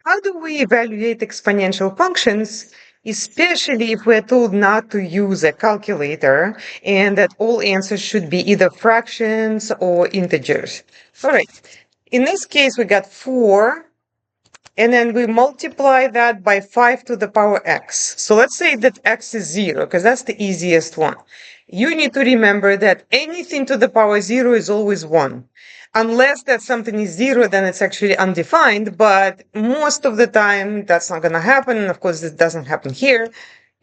How do we evaluate exponential functions, especially if we're told not to use a calculator and that all answers should be either fractions or integers? All right. In this case, we got 4, and then we multiply that by 5 to the power x. So let's say that x is 0, because that's the easiest one. You need to remember that anything to the power 0 is always 1. Unless that something is 0, then it's actually undefined, but most of the time that's not going to happen. And of course, this doesn't happen here.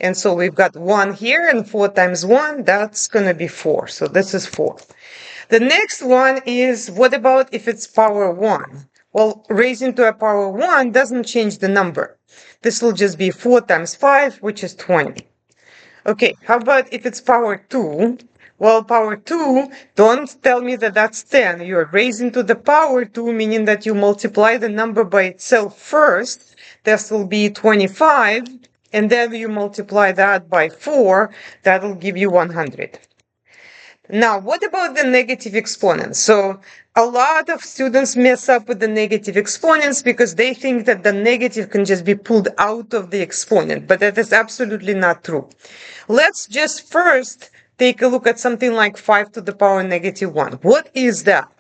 And so we've got 1 here, and 4 times 1, that's going to be 4. So this is 4. The next one is, what about if it's power 1? Well, raising to a power 1 doesn't change the number. This will just be 4 times 5, which is 20. Okay, how about if it's power 2? Well, power 2, don't tell me that that's 10. You're raising to the power 2, meaning that you multiply the number by itself first. This will be 25, and then you multiply that by 4. That'll give you 100. Now, what about the negative exponents? So a lot of students mess up with the negative exponents because they think that the negative can just be pulled out of the exponent, but that is absolutely not true. Let's just first take a look at something like 5 to the power negative 1. What is that?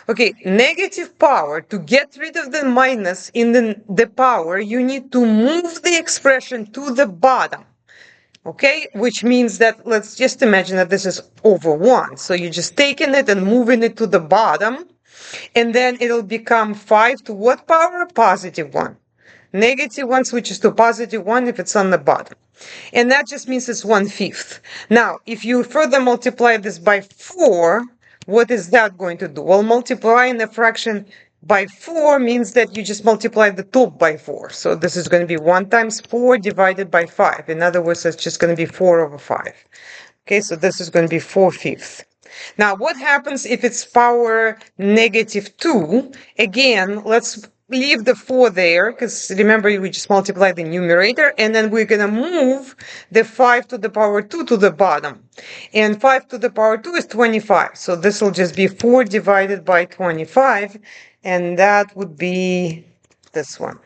Okay, negative power, to get rid of the minus in the power, you need to move the expression to the bottom. Okay, which means that let's just imagine that this is over 1. So you're just taking it and moving it to the bottom, and then it'll become 5 to what power? Positive 1. Negative 1 switches to positive 1 if it's on the bottom. And that just means it's 1/5. Now, if you further multiply this by 4, what is that going to do? Well, multiplying the fraction by 4 means that you just multiply the top by 4. So this is going to be 1 times 4 divided by 5. In other words, it's just going to be 4 over 5. Okay, so this is going to be 4/5. Now, what happens if it's power negative 2? Again, let's leave the 4 there, because remember, we just multiply the numerator, and then we're going to move the 5 to the power 2 to the bottom. And 5 to the power 2 is 25. So this will just be 4 divided by 25, and that would be this one.